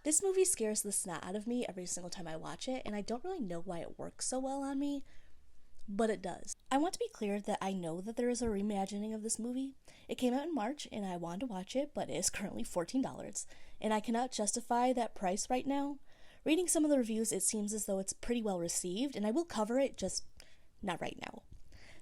This movie scares the snot out of me every single time I watch it, and I don't really know why it works so well on me, but it does. I want to be clear that I know that there is a reimagining of this movie. It came out in March, and I wanted to watch it, but it is currently $14, and I cannot justify that price right now. Reading some of the reviews, it seems as though it's pretty well received, and I will cover it, just not right now.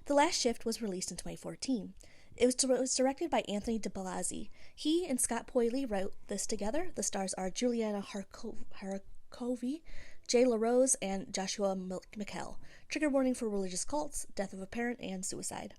The Last Shift was released in 2014. It was directed by Anthony DiBlasi. He and Scott Poyley wrote this together. The stars are Juliana Harkovy, Jay LaRose, and Joshua McKell. Trigger warning for religious cults, death of a parent, and suicide.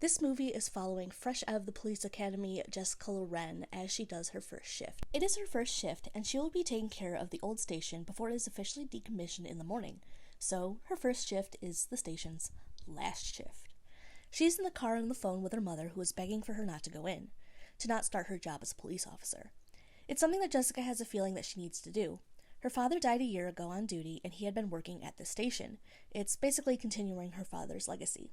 This movie is following fresh out of the police academy Jessica Loren as she does her first shift. It is her first shift, and she will be taking care of the old station before it is officially decommissioned in the morning. So, her first shift is the station's last shift. She's in the car on the phone with her mother, who is begging for her not to go in, to not start her job as a police officer. It's something that Jessica has a feeling that she needs to do. Her father died a year ago on duty, and he had been working at the station. It's basically continuing her father's legacy.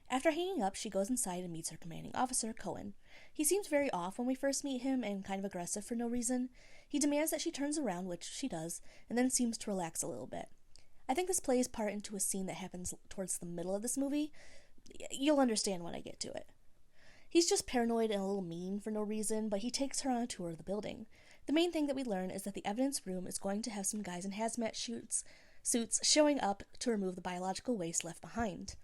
After hanging up, she goes inside and meets her commanding officer, Cohen. He seems very off when we first meet him and kind of aggressive for no reason. He demands that she turns around, which she does, and then seems to relax a little bit. I think this plays part into a scene that happens towards the middle of this movie. You'll understand when I get to it. He's just paranoid and a little mean for no reason, but he takes her on a tour of the building. The main thing that we learn is that the evidence room is going to have some guys in hazmat suits showing up to remove the biological waste left behind.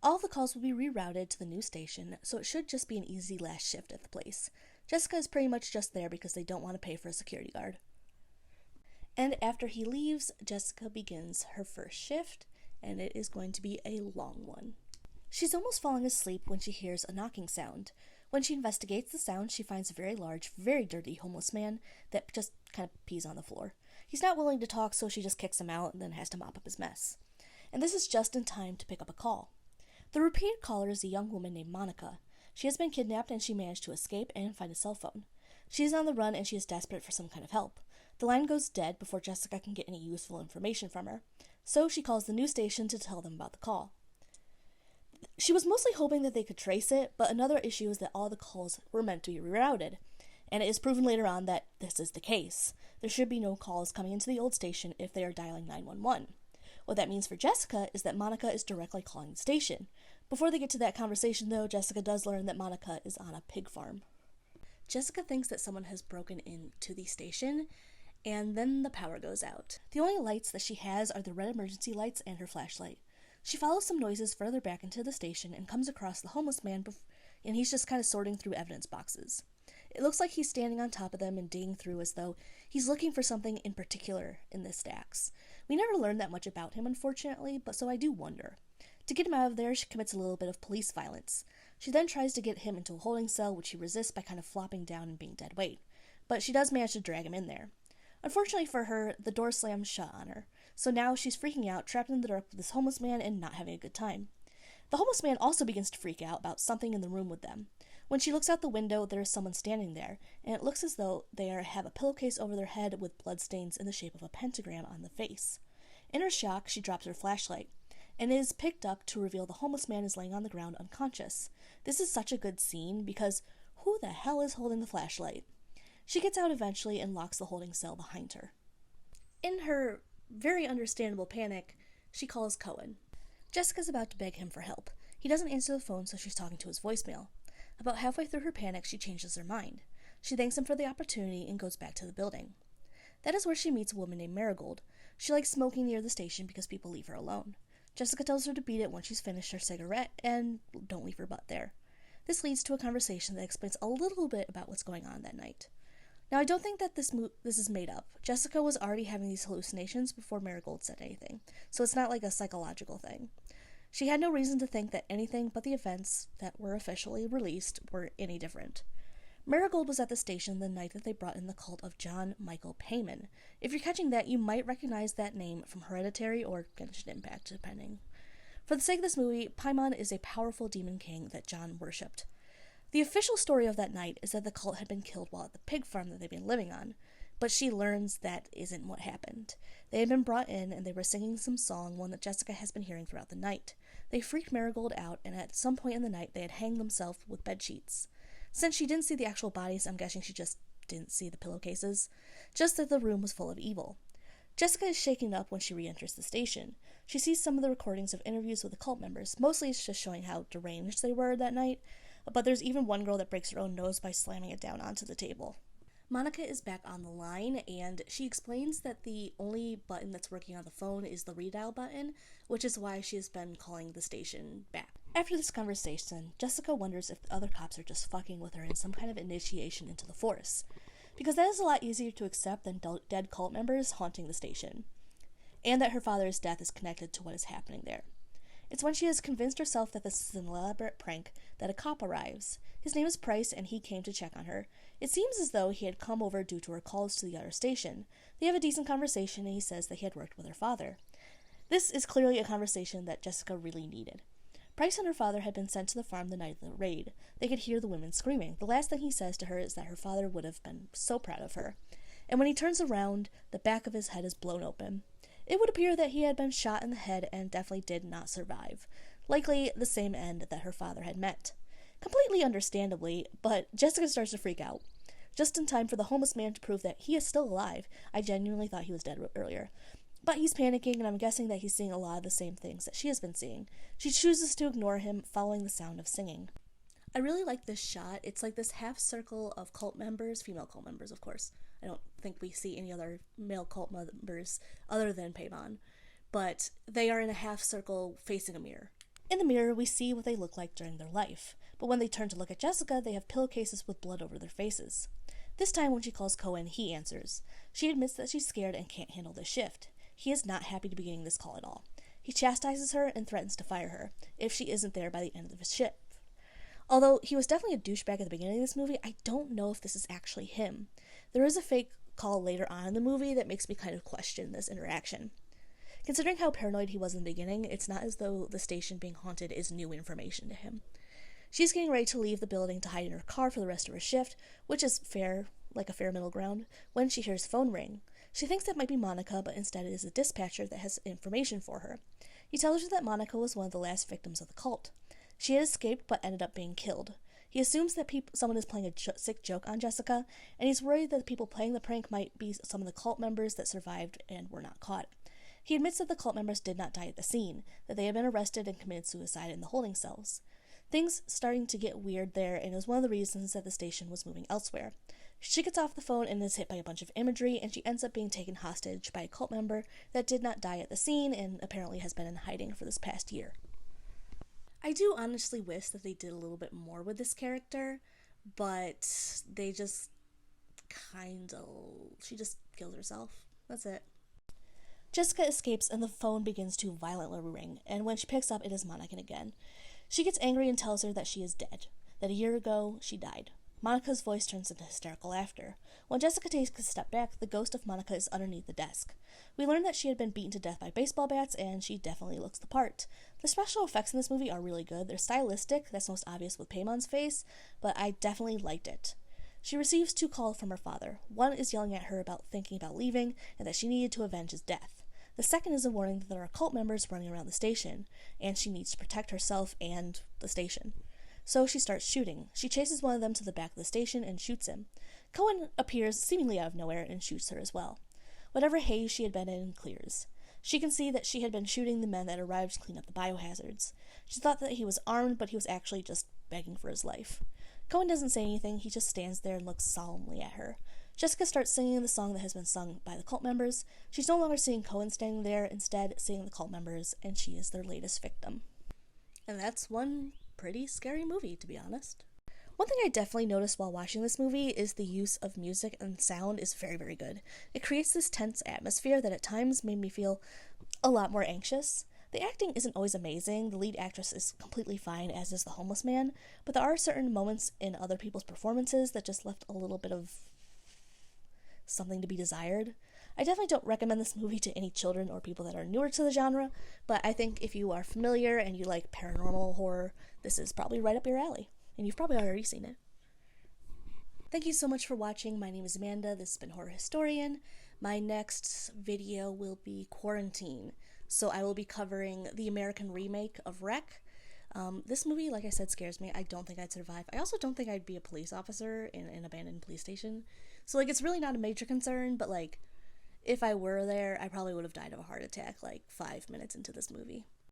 All of the calls will be rerouted to the new station, so it should just be an easy last shift at the place. Jessica is pretty much just there because they don't want to pay for a security guard. And after he leaves, Jessica begins her first shift, and it is going to be a long one. She's almost falling asleep when she hears a knocking sound. When she investigates the sound, she finds a very large, very dirty homeless man that just kind of pees on the floor. He's not willing to talk, so she just kicks him out and then has to mop up his mess. And this is just in time to pick up a call. The repeated caller is a young woman named Monica. She has been kidnapped and she managed to escape and find a cell phone. She is on the run and she is desperate for some kind of help. The line goes dead before Jessica can get any useful information from her, so she calls the news station to tell them about the call. She was mostly hoping that they could trace it, but another issue is that all the calls were meant to be rerouted, and it is proven later on that this is the case. There should be no calls coming into the old station if they are dialing 911. What that means for Jessica is that Monica is directly calling the station. Before they get to that conversation, though, Jessica does learn that Monica is on a pig farm. Jessica thinks that someone has broken into the station, and then the power goes out. The only lights that she has are the red emergency lights and her flashlight. She follows some noises further back into the station and comes across the homeless man, and he's just kind of sorting through evidence boxes. It looks like he's standing on top of them and digging through as though he's looking for something in particular in the stacks. We never learned that much about him, unfortunately, but so I do wonder. To get him out of there, she commits a little bit of police violence. She then tries to get him into a holding cell, which he resists by kind of flopping down and being dead weight. But she does manage to drag him in there. Unfortunately for her, the door slams shut on her. So now she's freaking out, trapped in the dark with this homeless man and not having a good time. The homeless man also begins to freak out about something in the room with them. When she looks out the window, there is someone standing there, and it looks as though they have a pillowcase over their head with bloodstains in the shape of a pentagram on the face. In her shock, she drops her flashlight, and it is picked up to reveal the homeless man is laying on the ground unconscious. This is such a good scene because who the hell is holding the flashlight? She gets out eventually and locks the holding cell behind her. In her very understandable panic, she calls Cohen. Jessica's about to beg him for help. He doesn't answer the phone, so she's talking to his voicemail. About halfway through her panic, she changes her mind. She thanks him for the opportunity and goes back to the building. That is where she meets a woman named Marigold. She likes smoking near the station because people leave her alone. Jessica tells her to beat it once she's finished her cigarette and don't leave her butt there. This leads to a conversation that explains a little bit about what's going on that night. Now, I don't think that this is made up. Jessica was already having these hallucinations before Marigold said anything, so it's not like a psychological thing. She had no reason to think that anything but the events that were officially released were any different. Marigold was at the station the night that they brought in the cult of John Michael Payman. If you're catching that, you might recognize that name from Hereditary or Genshin Impact, depending. For the sake of this movie, Paimon is a powerful demon king that John worshipped. The official story of that night is that the cult had been killed while at the pig farm that they've been living on, but she learns that isn't what happened. They had been brought in and they were singing some song, one that Jessica has been hearing throughout the night. They freaked Marigold out, and at some point in the night they had hanged themselves with bedsheets. Since she didn't see the actual bodies, I'm guessing she just didn't see the pillowcases, just that the room was full of evil. Jessica is shaken up when she re-enters the station. She sees some of the recordings of interviews with the cult members. Mostly it's just showing how deranged they were that night, but there's even one girl that breaks her own nose by slamming it down onto the table. Monica is back on the line, and she explains that the only button that's working on the phone is the redial button, which is why she has been calling the station back. After this conversation, Jessica wonders if the other cops are just fucking with her in some kind of initiation into the force, because that is a lot easier to accept than dead cult members haunting the station, and that her father's death is connected to what is happening there. It's when she has convinced herself that this is an elaborate prank that a cop arrives. His name is Price, and he came to check on her. It seems as though he had come over due to her calls to the other station. They have a decent conversation, and he says that he had worked with her father. This is clearly a conversation that Jessica really needed. Price and her father had been sent to the farm the night of the raid. They could hear the women screaming. The last thing he says to her is that her father would have been so proud of her. And when he turns around, the back of his head is blown open. It would appear that he had been shot in the head and definitely did not survive. Likely the same end that her father had met. Completely understandably, but Jessica starts to freak out. Just in time for the homeless man to prove that he is still alive. I genuinely thought he was dead earlier. But he's panicking, and I'm guessing that he's seeing a lot of the same things that she has been seeing. She chooses to ignore him, following the sound of singing. I really like this shot. It's like this half circle of cult members, female cult members, of course. I don't think we see any other male cult members other than Pavon. But they are in a half circle facing a mirror. In the mirror, we see what they look like during their life. But when they turn to look at Jessica, they have pillowcases with blood over their faces. This time when she calls Cohen, he answers. She admits that she's scared and can't handle this shift. He is not happy to be getting this call at all. He chastises her and threatens to fire her if she isn't there by the end of his shift. Although he was definitely a douchebag at the beginning of this movie, I don't know if this is actually him. There is a fake call later on in the movie that makes me kind of question this interaction. Considering how paranoid he was in the beginning, it's not as though the station being haunted is new information to him. She's getting ready to leave the building to hide in her car for the rest of her shift, which is fair, like a fair middle ground, when she hears the phone ring. She thinks that might be Monica, but instead it is a dispatcher that has information for her. He tells her that Monica was one of the last victims of the cult. She had escaped but ended up being killed. He assumes that someone is playing a sick joke on Jessica, and he's worried that the people playing the prank might be some of the cult members that survived and were not caught. He admits that the cult members did not die at the scene, that they had been arrested and committed suicide in the holding cells. Things starting to get weird there, and is one of the reasons that the station was moving elsewhere. She gets off the phone and is hit by a bunch of imagery, and she ends up being taken hostage by a cult member that did not die at the scene and apparently has been in hiding for this past year. I do honestly wish that they did a little bit more with this character, but they just she just kills herself. That's it. Jessica escapes and the phone begins to violently ring, and when she picks up, it is Monica again. She gets angry and tells her that she is dead, that a year ago she died. Monica's voice turns into hysterical laughter. When Jessica takes a step back, the ghost of Monica is underneath the desk. We learn that she had been beaten to death by baseball bats, and she definitely looks the part. The special effects in this movie are really good. They're stylistic, that's most obvious with Paymon's face, but I definitely liked it. She receives 2 calls from her father. One is yelling at her about thinking about leaving, and that she needed to avenge his death. The second is a warning that there are cult members running around the station, and she needs to protect herself and the station. So she starts shooting. She chases one of them to the back of the station and shoots him. Cohen appears seemingly out of nowhere and shoots her as well. Whatever haze she had been in clears. She can see that she had been shooting the men that arrived to clean up the biohazards. She thought that he was armed, but he was actually just begging for his life. Cohen doesn't say anything, he just stands there and looks solemnly at her. Jessica starts singing the song that has been sung by the cult members. She's no longer seeing Cohen standing there, instead seeing the cult members, and she is their latest victim. And that's one pretty scary movie, to be honest. One thing I definitely noticed while watching this movie is the use of music and sound is very, very good. It creates this tense atmosphere that at times made me feel a lot more anxious. The acting isn't always amazing. The lead actress is completely fine, as is the homeless man, but there are certain moments in other people's performances that just left a little bit of something to be desired. I definitely don't recommend this movie to any children or people that are newer to the genre, but I think if you are familiar and you like paranormal horror, this is probably right up your alley, and you've probably already seen it. Thank you so much for watching. My name is Amanda. This has been Horror Historian. My next video will be Quarantine, so I will be covering the American remake of Wreck. This movie, like I said, scares me. I don't think I'd survive. I also don't think I'd be a police officer in an abandoned police station. So, like, it's really not a major concern, but, like, if I were there, I probably would have died of a heart attack, like, 5 minutes into this movie.